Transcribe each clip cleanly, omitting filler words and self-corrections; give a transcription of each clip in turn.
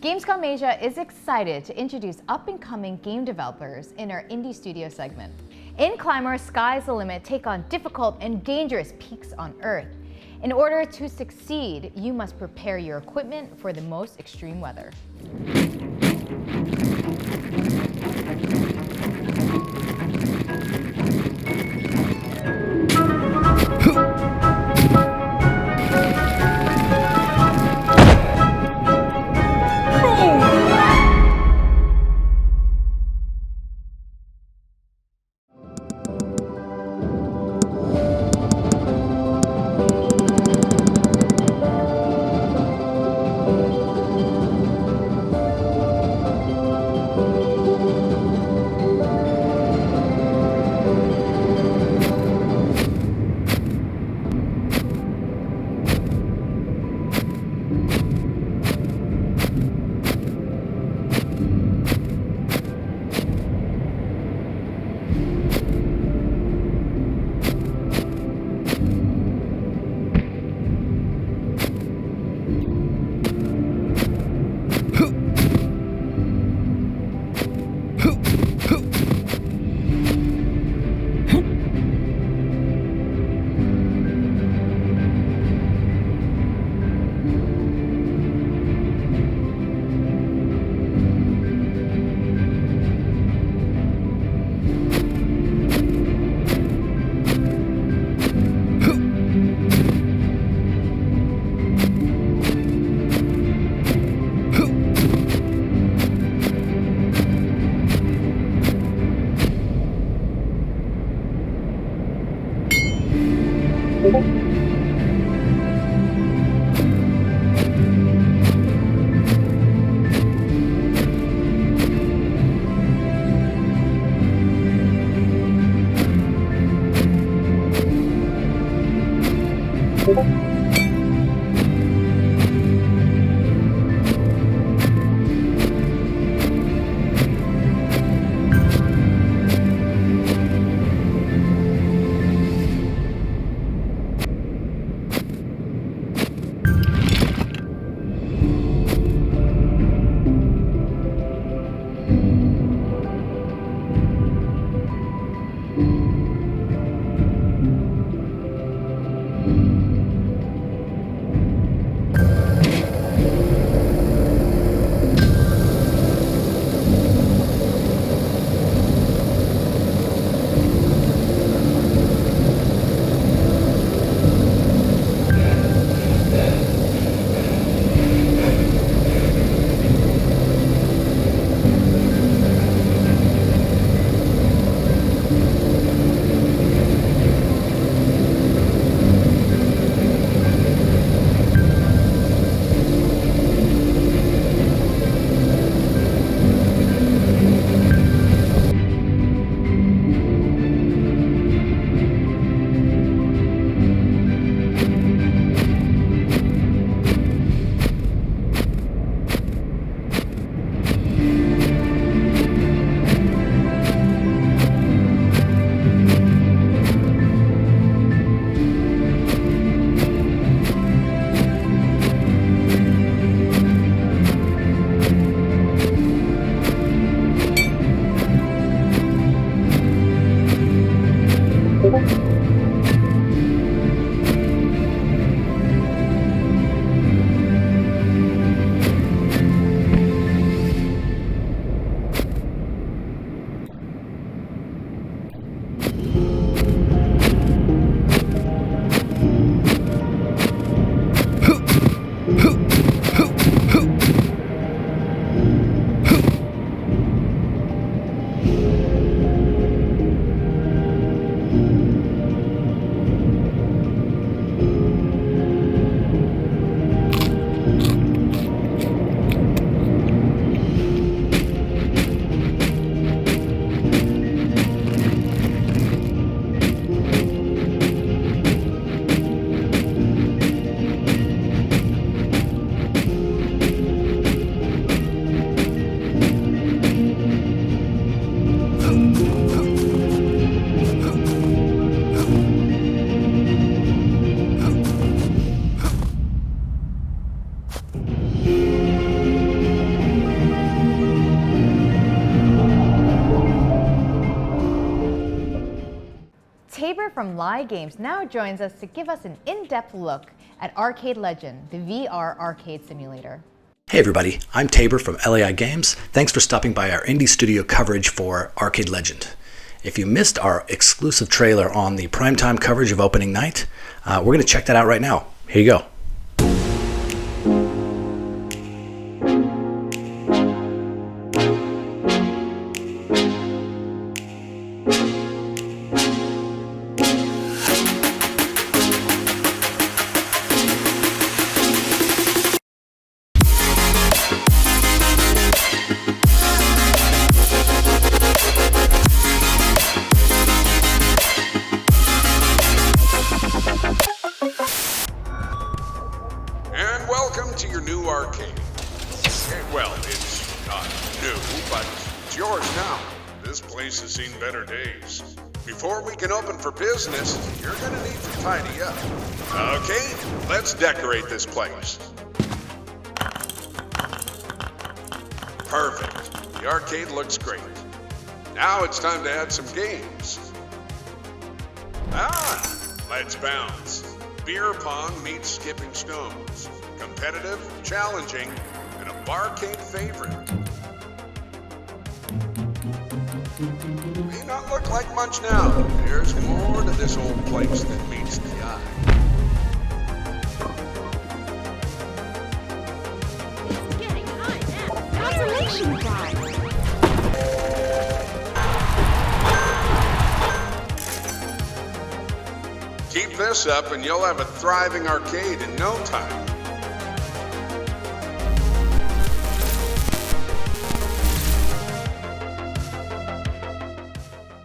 Gamescom Asia is excited to introduce up-and-coming game developers in our Indie Studio segment. In Climber, Sky's the Limit take on difficult and dangerous peaks on Earth. In order to succeed, you must prepare your equipment for the most extreme weather. from Lie Games now joins us to give us an in-depth look at Arcade Legend, the VR arcade simulator. Hey everybody, I'm Tabor from LAI Games. Thanks for stopping by our indie studio coverage for Arcade Legend. If you missed our exclusive trailer on the primetime coverage of opening night, we're going to check that out right now. Here you go. And welcome to your new arcade. Well, it's not new, but it's yours now. This place has seen better days. Before we can open for business, you're gonna need to tidy up. Okay, let's decorate this place. Perfect. The arcade looks great. Now it's time to add some games. Let's bounce. Beer pong meets skipping stones. Competitive, challenging, and a barcade favorite. May not look like much now. There's more to this old place than meets the eye. It's getting hot now. Consolation prize. Keep this up and you'll have a thriving arcade in no time.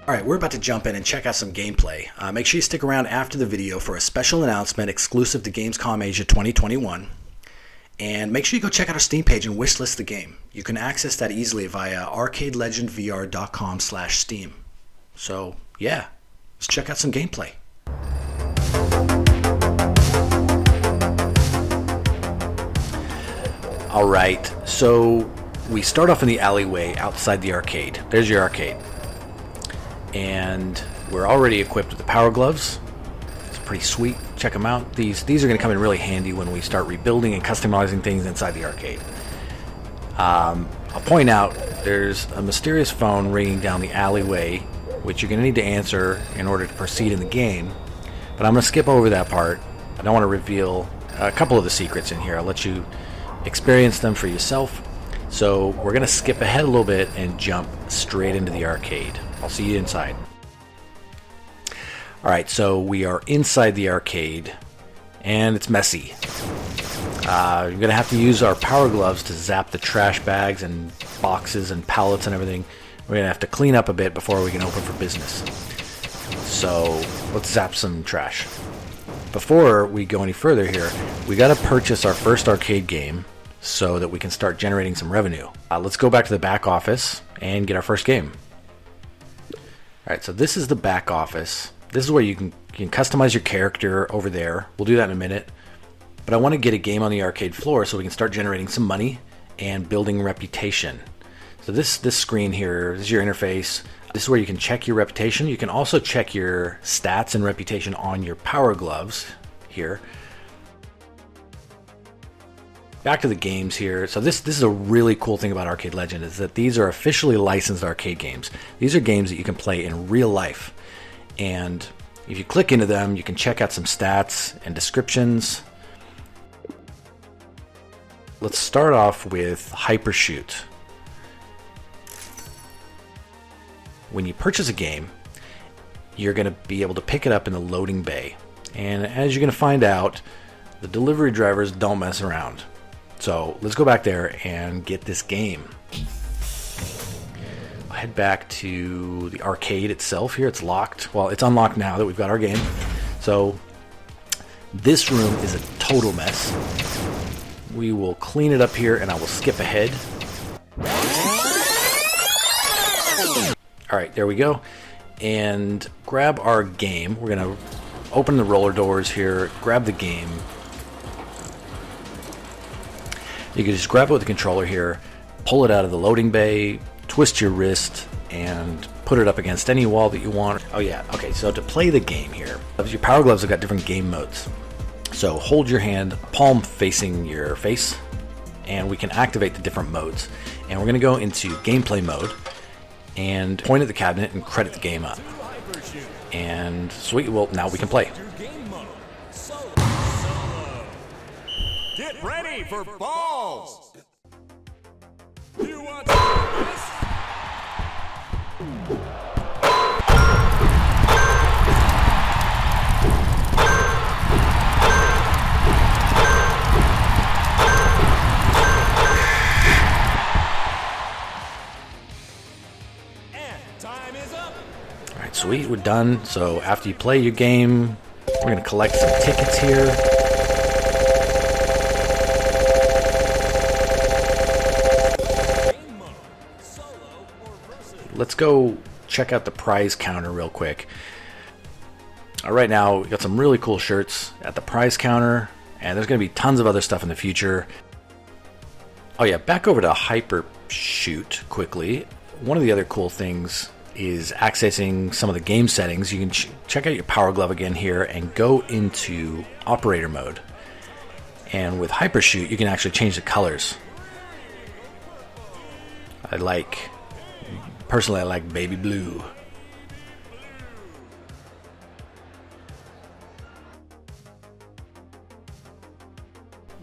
Alright, we're about to jump in and check out some gameplay. Make sure you stick around after the video for a special announcement exclusive to Gamescom Asia 2021. And make sure you go check out our Steam page and wishlist the game. You can access that easily via arcadelegendvr.com/steam. So, yeah, let's check out some gameplay. Alright, so we start off in the alleyway outside the arcade. There's your arcade. And we're already equipped with the power gloves. It's pretty sweet. Check them out. These are going to come in really handy when we start rebuilding and customizing things inside the arcade. I'll point out there's a mysterious phone ringing down the alleyway, which you're going to need to answer in order to proceed in the game. But I'm going to skip over that part. I don't want to reveal a couple of the secrets in here. I'll let you experience them for yourself. So we're going to skip ahead a little bit and jump straight into the arcade. I'll see you inside. Alright, so we are inside the arcade, and it's messy. You're going to have to use our power gloves to zap the trash bags and boxes and pallets and everything. We're going to have to clean up a bit before we can open for business. So let's zap some trash. Before we go any further here, we got to purchase our first arcade game so that we can start generating some revenue. Let's go back to the back office and get our first game. Alright, so this is the back office. This is where you can customize your character over there. We'll do that in a minute. But I want to get a game on the arcade floor so we can start generating some money and building reputation. So this screen here, this is your interface. This is where you can check your reputation. You can also check your stats and reputation on your power gloves here. Back to the games here. So this is a really cool thing about Arcade Legend is that these are officially licensed arcade games. These are games that you can play in real life. And if you click into them, you can check out some stats and descriptions. Let's start off with Hypershoot. When you purchase a game, you're going to be able to pick it up in the loading bay. And as you're going to find out, the delivery drivers don't mess around. So let's go back there and get this game. I'll head back to the arcade itself here. It's locked. Well, it's unlocked now that we've got our game. So this room is a total mess. We will clean it up here and I will skip ahead. Alright, there we go. And grab our game. We're going to open the roller doors here, grab the game. You can just grab it with the controller here, pull it out of the loading bay, twist your wrist and put it up against any wall that you want. Oh yeah, okay, so to play the game here, your Power Gloves have got different game modes. So hold your hand, palm facing your face, and we can activate the different modes. And we're gonna go into gameplay mode and point at the cabinet and credit the game up. And sweet, well, now we can play. Get ready for balls! You want to do this? And time is up! Alright, sweet, we're done. So after you play your game, we're gonna collect some tickets here. Let's go check out the prize counter real quick. Right now, we got some really cool shirts at the prize counter, and there's going to be tons of other stuff in the future. Oh yeah, back over to Hypershoot quickly. One of the other cool things is accessing some of the game settings. You can check out your Power Glove again here and go into operator mode. And with Hypershoot, you can actually change the colors. Personally, I like baby blue.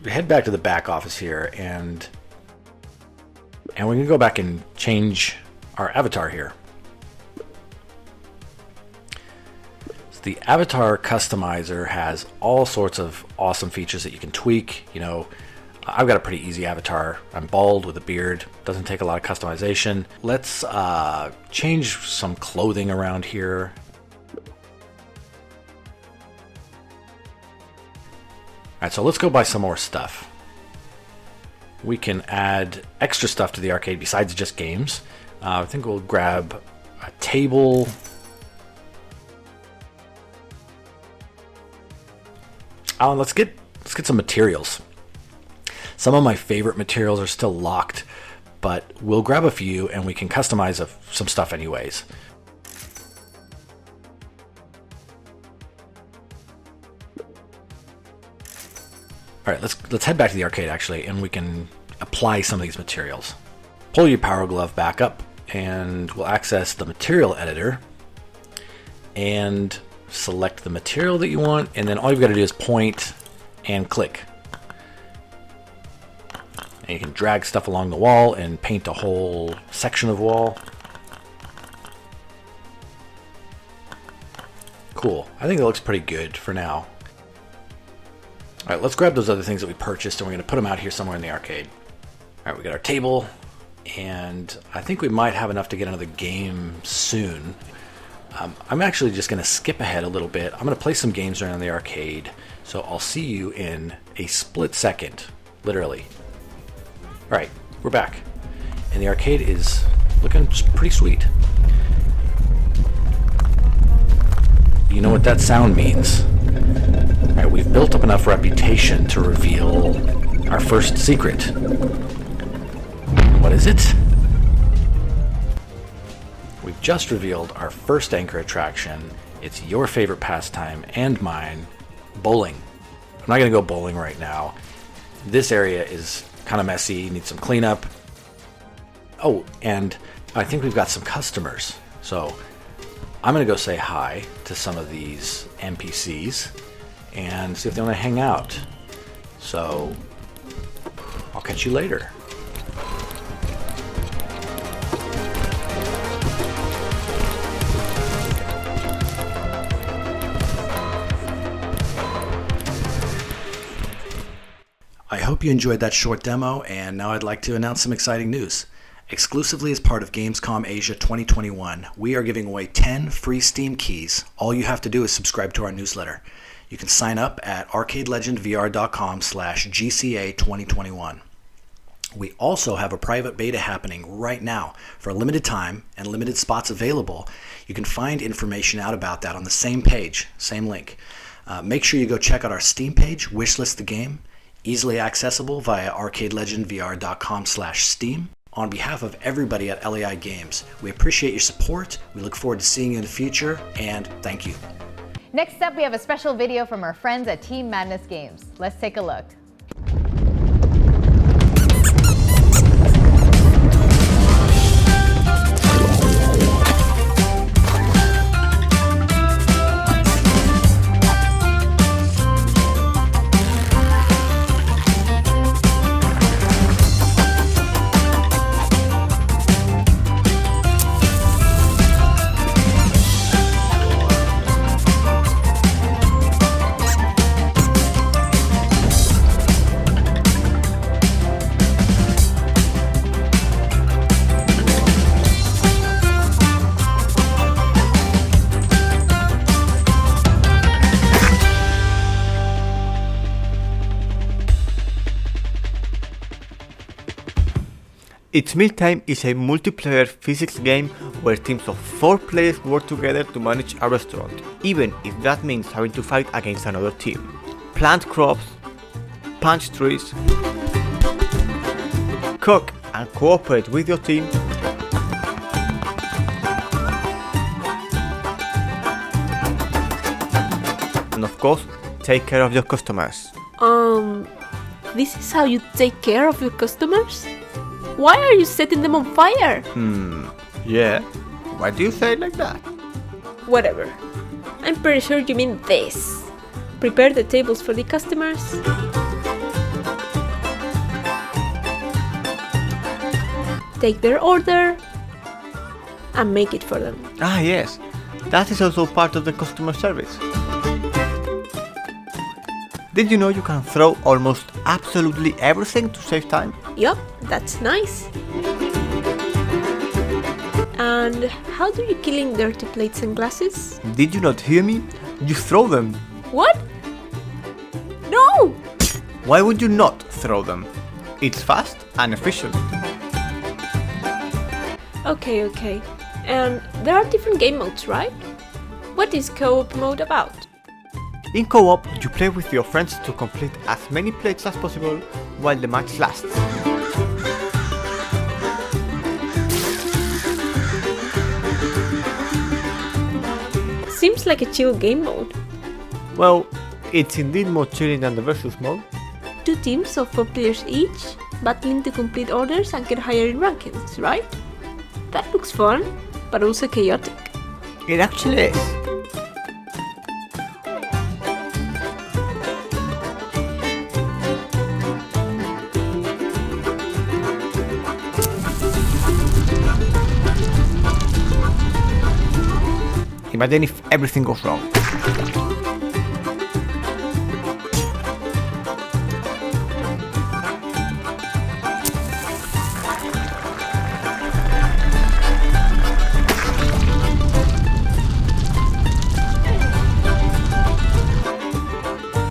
We head back to the back office here, and we're gonna go back and change our avatar here. So the avatar customizer has all sorts of awesome features that you can tweak. You know, I've got a pretty easy avatar. I'm bald with a beard. Doesn't take a lot of customization. Let's change some clothing around here. Alright, so let's go buy some more stuff. We can add extra stuff to the arcade besides just games. I think we'll grab a table. Oh, let's get some materials. Some of my favorite materials are still locked, but we'll grab a few and we can customize some stuff anyways. All right, let's head back to the arcade actually, and we can apply some of these materials. Pull your Power Glove back up, and we'll access the material editor and select the material that you want, and then all you've got to do is point and click. And you can drag stuff along the wall and paint a whole section of wall. Cool. I think that looks pretty good for now. All right, let's grab those other things that we purchased, and we're going to put them out here somewhere in the arcade. All right, we got our table, and I think we might have enough to get another game soon. I'm actually just going to skip ahead a little bit. I'm going to play some games around the arcade, so I'll see you in a split second, literally. All right, we're back, and the arcade is looking pretty sweet. You know what that sound means. All right, we've built up enough reputation to reveal our first secret. What is it? We've just revealed our first anchor attraction. It's your favorite pastime and mine, bowling. I'm not going to go bowling right now. This area is kind of messy, needs some cleanup. Oh, and I think we've got some customers. So I'm going to go say hi to some of these NPCs and see if they want to hang out. So I'll catch you later. I hope you enjoyed that short demo, and now I'd like to announce some exciting news. Exclusively as part of Gamescom Asia 2021, we are giving away 10 free Steam keys. All you have to do is subscribe to our newsletter. You can sign up at arcadelegendvr.com/GCA2021. We also have a private beta happening right now for a limited time and limited spots available. You can find information out about that on the same page, same link. Make sure you go check out our Steam page, wishlist the game, easily accessible via arcadelegendvr.com/Steam. on behalf of everybody at LAI Games, we appreciate your support, we look forward to seeing you in the future, and thank you. Next up, we have a special video from our friends at Team Madness Games. Let's take a look. It's Mealtime is a multiplayer physics game where teams of 4 players work together to manage a restaurant, even if that means having to fight against another team. Plant crops, punch trees, cook and cooperate with your team, and of course, take care of your customers. This is how you take care of your customers? Why are you setting them on fire? Yeah, why do you say it like that? Whatever. I'm pretty sure you mean this. Prepare the tables for the customers. Take their order and make it for them. Ah yes, that is also part of the customer service. Did you know you can throw almost absolutely everything to save time? Yup, that's nice. And how do you clean dirty plates and glasses? Did you not hear me? You throw them. What? No! Why would you not throw them? It's fast and efficient. Okay. And there are different game modes, right? What is co-op mode about? In co-op, you play with your friends to complete as many plates as possible while the match lasts. Seems like a chill game mode. Well, it's indeed more chilling than the versus mode. 2 teams of 4 players each, battling to complete orders and get higher in rankings, right? That looks fun, but also chaotic. It actually is. Imagine if everything goes wrong.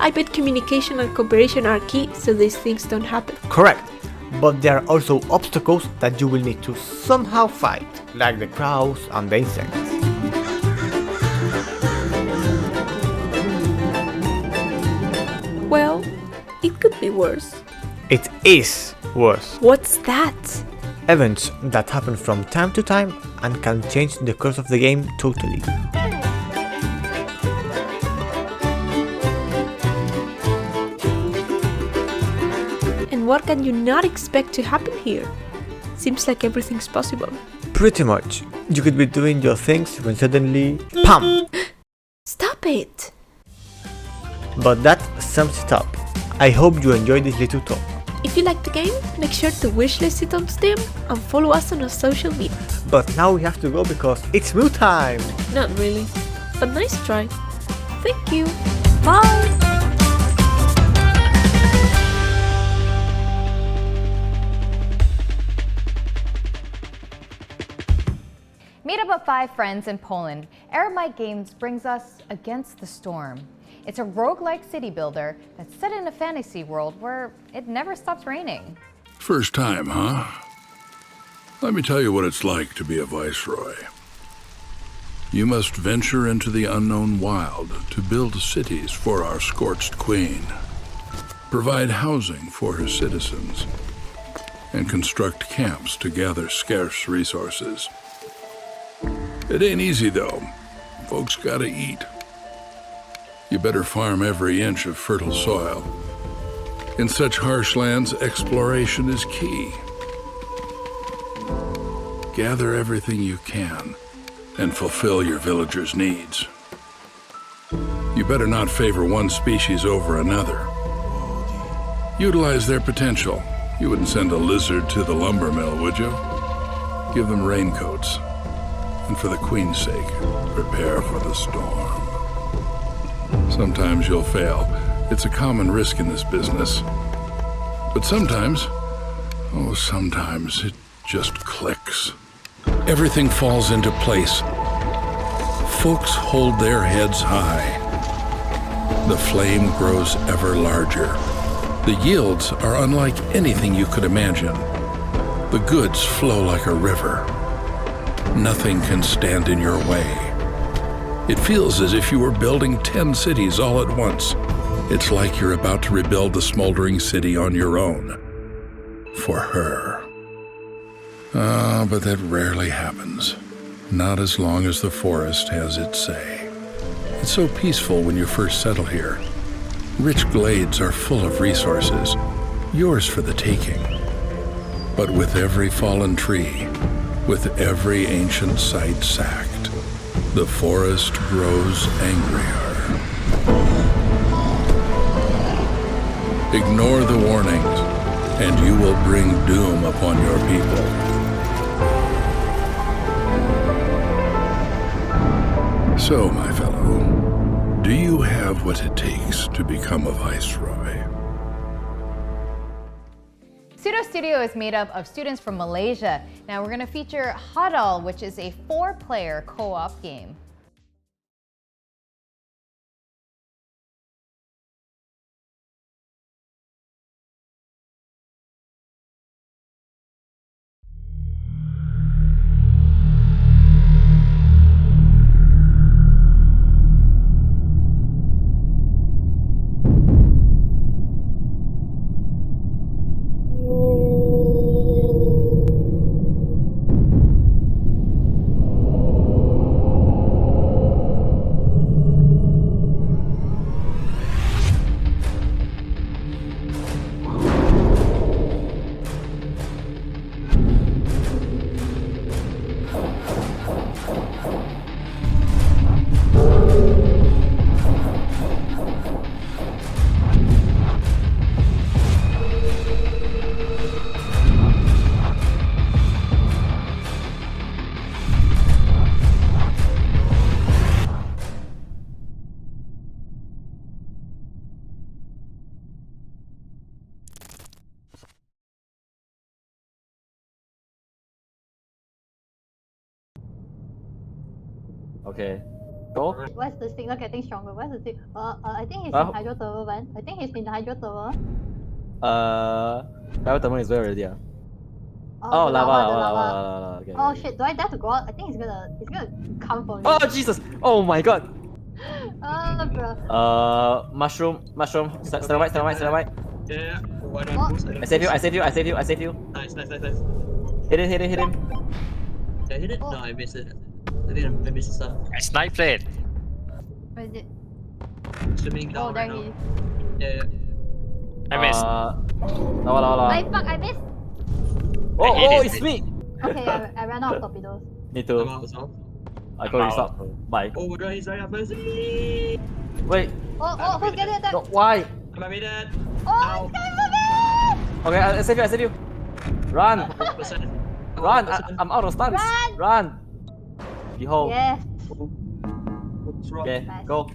I bet communication and cooperation are key so these things don't happen. Correct, but there are also obstacles that you will need to somehow fight, like the crows and the insects. Well, it could be worse. It is worse. What's that? Events that happen from time to time and can change the course of the game totally. And what can you not expect to happen here? Seems like everything's possible. Pretty much. You could be doing your things when suddenly PAM! Stop it! But that sums it up. I hope you enjoyed this little talk. If you like the game, make sure to wishlist it on Steam and follow us on our social media. But now we have to go because it's meal time! Not really, but nice try. Thank you. Bye! Meet up with 5 friends in Poland. Aramite Games brings us Against the Storm. It's a roguelike city builder that's set in a fantasy world where it never stops raining. First time, huh? Let me tell you what it's like to be a viceroy. You must venture into the unknown wild to build cities for our scorched queen, provide housing for her citizens, and construct camps to gather scarce resources. It ain't easy though. Folks gotta eat. You better farm every inch of fertile soil. In such harsh lands, exploration is key. Gather everything you can and fulfill your villagers' needs. You better not favor one species over another. Utilize their potential. You wouldn't send a lizard to the lumber mill, would you? Give them raincoats. And for the Queen's sake, prepare for the storm. Sometimes you'll fail. It's a common risk in this business. But sometimes, sometimes it just clicks. Everything falls into place. Folks hold their heads high. The flame grows ever larger. The yields are unlike anything you could imagine. The goods flow like a river. Nothing can stand in your way. It feels as if you were building 10 cities all at once. It's like you're about to rebuild the smoldering city on your own. For her. But that rarely happens. Not as long as the forest has its say. It's so peaceful when you first settle here. Rich glades are full of resources, yours for the taking. But with every fallen tree, with every ancient site sacked, the forest grows angrier. Ignore the warnings, and you will bring doom upon your people. So, my fellow, do you have what it takes to become a viceroy? Pseudo Studio is made up of students from Malaysia. Now we're going to feature Hodl, which is a 4-player co-op game. Okay. Go. What's the signal getting stronger? What's the signal? I think he's in hydro thermal, man. I think he's in hydro thermal. Hydro thermal is where already? The lava. Okay, oh okay. shit, do I dare to go out? I think he's gonna come for me. Oh Jesus! Oh my god! Bro. Mushroom. Stand right. Yeah. Why Oh. not? I save you. Nice. Hit him. Did I hit it? Oh. No, I missed it. I missed the sun. I sniped it. Where is it? Swimming down Oh, there right he now. is. Yeah. I missed. Lava. Fuck, I missed! Oh, it's me! Okay, I ran out of torpedoes. Me I'm too. out as well. I go restart. Bye. Oh my god, he's right up first. Wait. Oh, who's getting attacked? No, why? I made it. Oh, it's coming for me! Okay, I save you. Run! 100%. Run! I'm out of stuns. Run! Behold. Yes. What's wrong? Okay, Nice. go.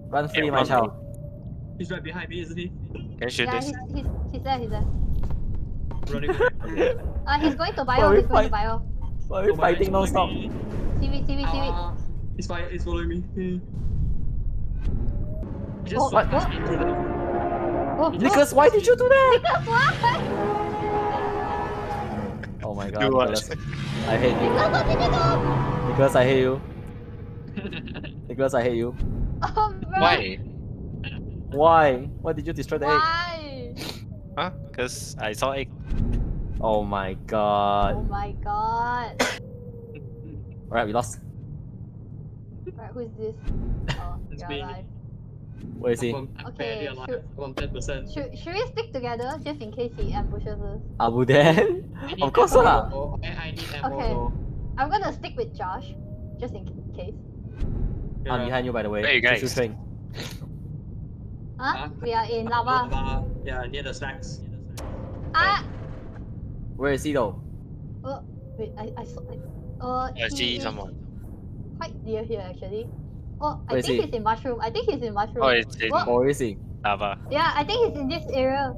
Run free, Yeah, my run child. He's right behind me, isn't he? Can you shoot Yeah, this? he's there. Running. He's going to bio. Sorry, He's going to fight. bio. Why are we fighting non-stop? TV. He's following me. He just Oh, swapped what? into the... Oh, Nicholas, why did you do that? Nicholas, what? Oh my god, Do what? Nicholas. I hate you. Nicholas, what did you do? Nicholas, I hate you. Nicholas, I hate you. Oh, bro. Why? Why? Why did you destroy the egg? Why? Huh? Because I saw egg. Oh my Oh god. my god. Alright, we lost. Right, who's this? Oh, It's you're me. alive. Where is he? I'm barely Okay, alive. I'm 10%. should we stick together just in case he ambushes us? Abu Dhabi? I need Of course ammo, lah. though. I need ammo Okay. though. I'm gonna stick with Josh, just in case. I'm Yeah. behind you, by the way. Hey, guys. Choo-choo train. Huh? We are in lava. Lava. Yeah, near the snacks. Ah! Where is he though? Wait, I saw. I He see is someone. quite near here actually. Oh, I Where is think he? he's in mushroom. I think he's in mushroom. Oh, it's in What? Or is he? lava. Yeah, I think he's in this area.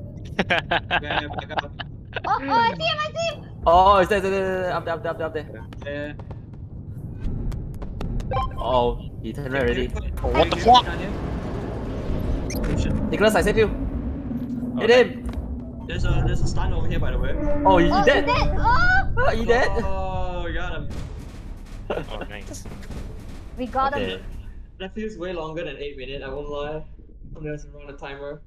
Yeah, back up. Oh, I see him! I see him! Oh, it's there. Up there. Yeah. Oh, he turned right already. Oh, what the fuck? Oh shit. Nicholas, I saved you. Hit Okay. him. There's a stun over here, by the way. Oh, he Oh, he's dead. dead! Oh! Ah, he dead. Oh, we got him. Oh, nice. We got Okay. him. That feels way longer than 8 minutes, I won't lie. I'm gonna run a timer.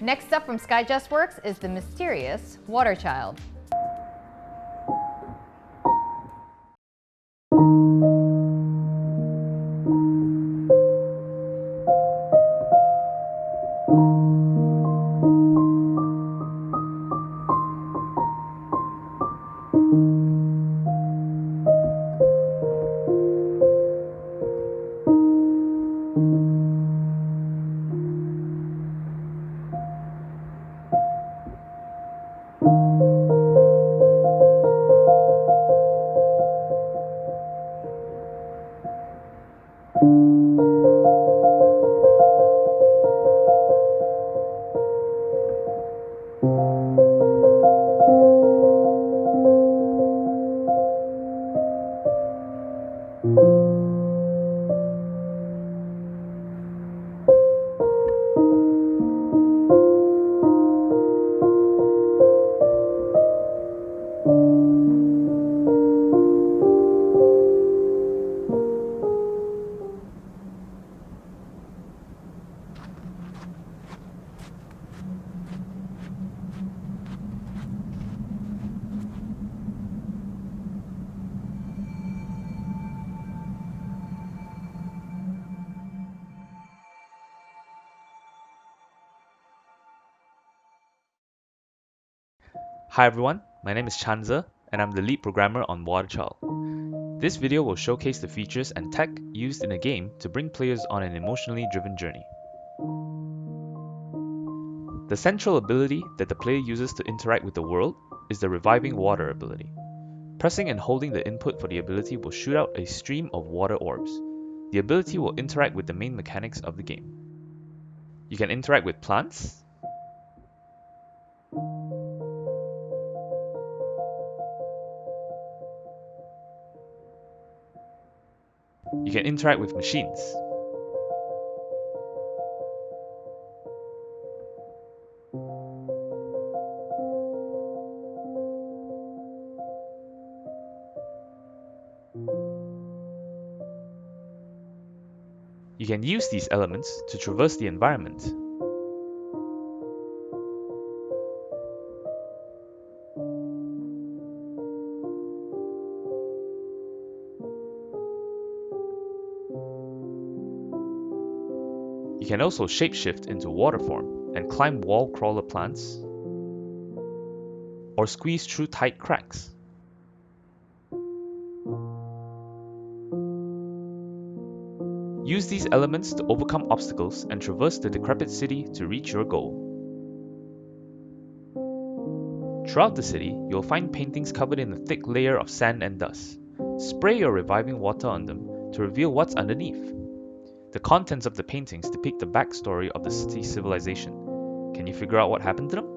Next up from Skyjust Works is the mysterious Water Child. Hi everyone, my name is Chanza and I'm the lead programmer on Waterchild. This video will showcase the features and tech used in a game to bring players on an emotionally driven journey. The central ability that the player uses to interact with the world is the Reviving Water ability. Pressing and holding the input for the ability will shoot out a stream of water orbs. The ability will interact with the main mechanics of the game. You can interact with plants, you can interact with machines, you can use these elements to traverse the environment. You can also shapeshift into water form and climb wall crawler plants or squeeze through tight cracks. Use these elements to overcome obstacles and traverse the decrepit city to reach your goal. Throughout the city, you'll find paintings covered in a thick layer of sand and dust. Spray your reviving water on them to reveal what's underneath. The contents of the paintings depict the backstory of the city's civilization. Can you figure out what happened to them?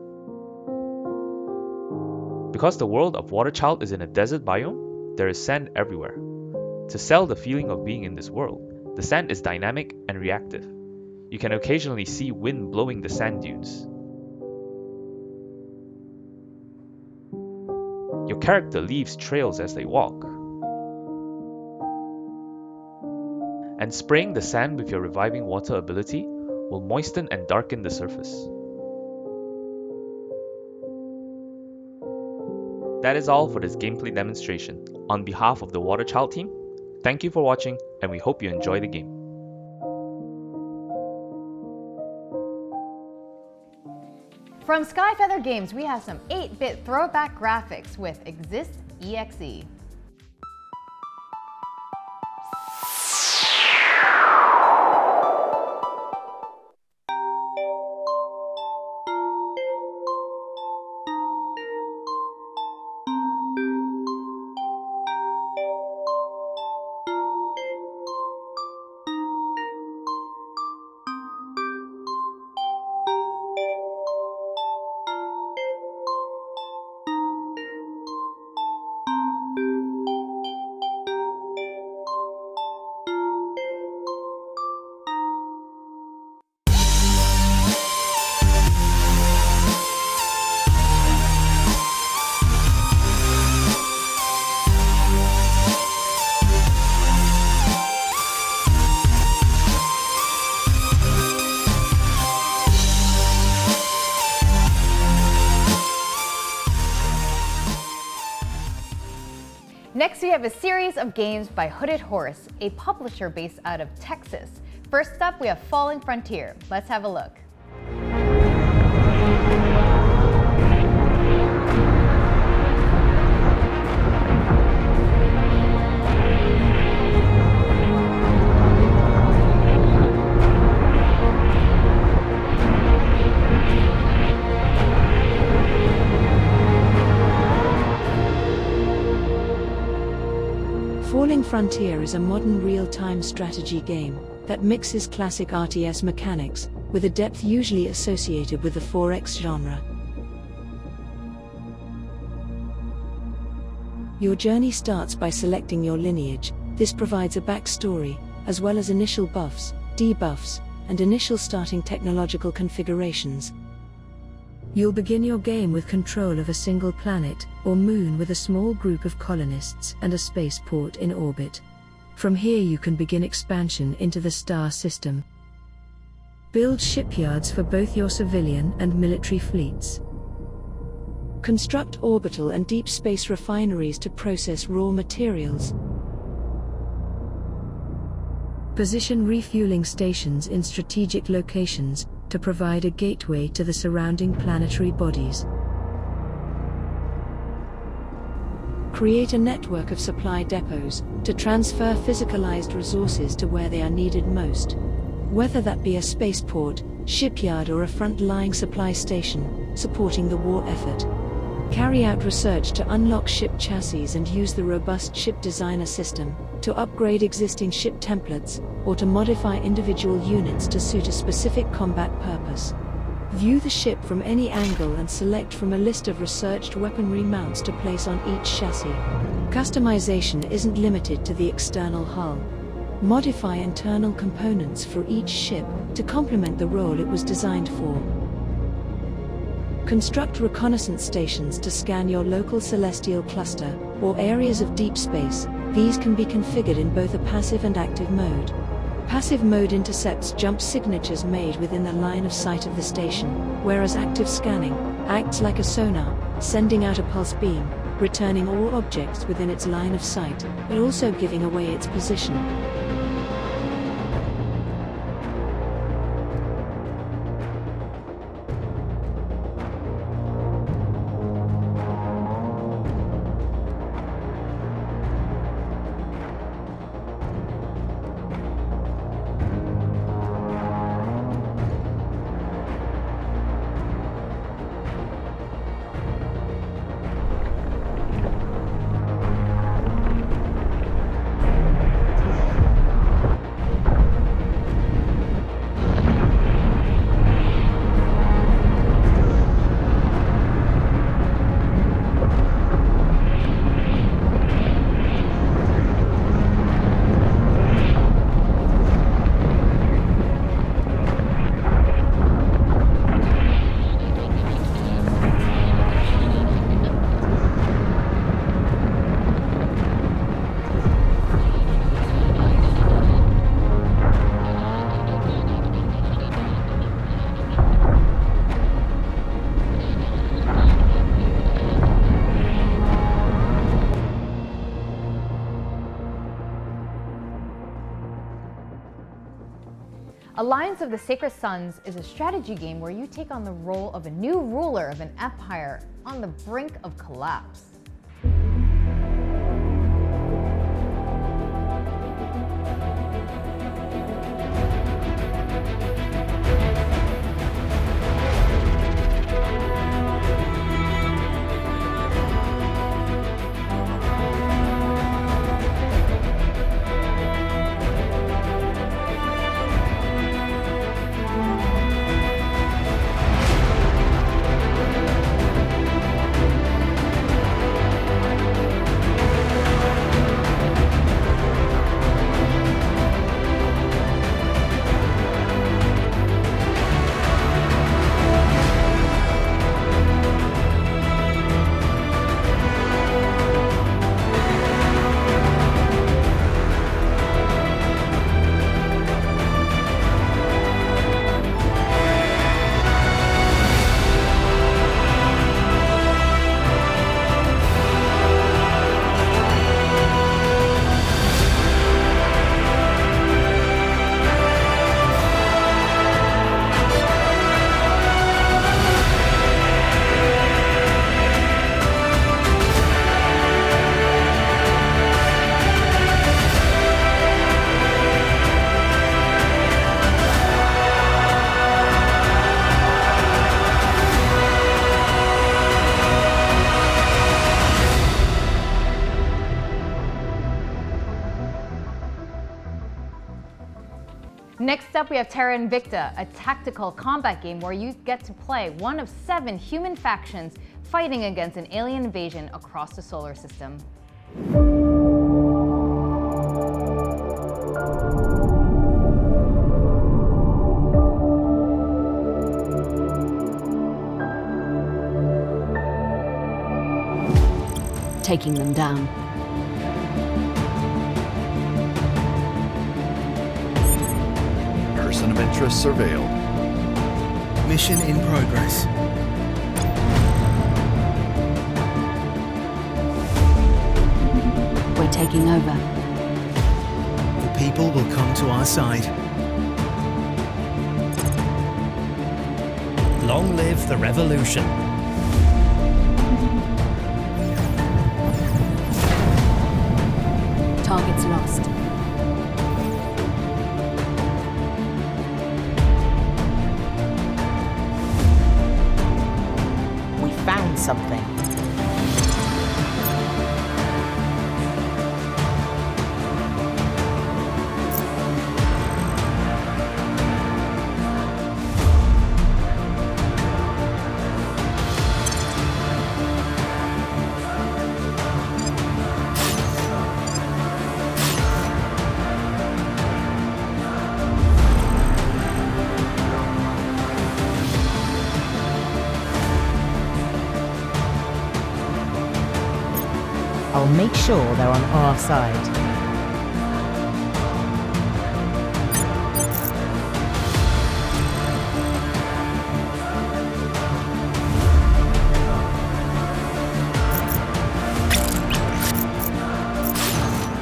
Because the world of Waterchild is in a desert biome, there is sand everywhere. To sell the feeling of being in this world, the sand is dynamic and reactive. You can occasionally see wind blowing the sand dunes. Your character leaves trails as they walk. And spraying the sand with your reviving water ability will moisten and darken the surface. That is all for this gameplay demonstration. On behalf of the Water Child team, thank you for watching and we hope you enjoy the game. From Skyfeather Games, we have some 8-bit throwback graphics with Exist EXE. Next, we have a series of games by Hooded Horse, a publisher based out of Texas. First up, we have Falling Frontier. Let's have a look. Falling Frontier is a modern real-time strategy game that mixes classic RTS mechanics with a depth usually associated with the 4X genre. Your journey starts by selecting your lineage. This provides a backstory, as well as initial buffs, debuffs, and initial starting technological configurations. You'll begin your game with control of a single planet or moon with a small group of colonists and a spaceport in orbit. From here you can begin expansion into the star system. Build shipyards for both your civilian and military fleets. Construct orbital and deep space refineries to process raw materials. Position refueling stations in strategic locations to provide a gateway to the surrounding planetary bodies. Create a network of supply depots to transfer physicalized resources to where they are needed most. Whether that be a spaceport, shipyard or a front-lying supply station, supporting the war effort. Carry out research to unlock ship chassis and use the robust ship designer system to upgrade existing ship templates or to modify individual units to suit a specific combat purpose. View the ship from any angle and select from a list of researched weaponry mounts to place on each chassis. Customization isn't limited to the external hull. Modify internal components for each ship to complement the role it was designed for. Construct reconnaissance stations to scan your local celestial cluster or areas of deep space. These can be configured in both a passive and active mode. Passive mode intercepts jump signatures made within the line of sight of the station, whereas active scanning acts like a sonar, sending out a pulse beam, returning all objects within its line of sight, but also giving away its position. Alliance of the Sacred Sons is a strategy game where you take on the role of a new ruler of an empire on the brink of collapse. Next up, we have Terra Invicta, a tactical combat game where you get to play one of 7 human factions fighting against an alien invasion across the solar system. Taking them down. Person of interest surveilled. Mission in progress. We're taking over. The people will come to our side. Long live the revolution. Targets lost. We found something. I'll make sure they're on our side.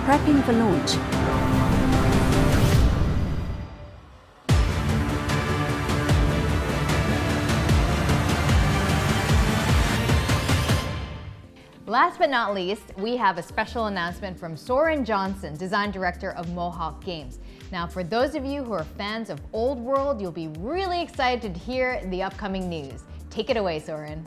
Prepping for launch. Last but not least, we have a special announcement from Soren Johnson, Design Director of Mohawk Games. Now, for those of you who are fans of Old World, you'll be really excited to hear the upcoming news. Take it away, Soren.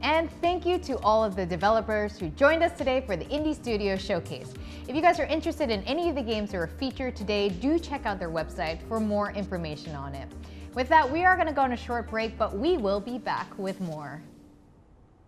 And thank you to all of the developers who joined us today for the Indie Studio Showcase. If you guys are interested in any of the games that were featured today, do check out their website for more information on it. With that, we are going to go on a short break, but we will be back with more.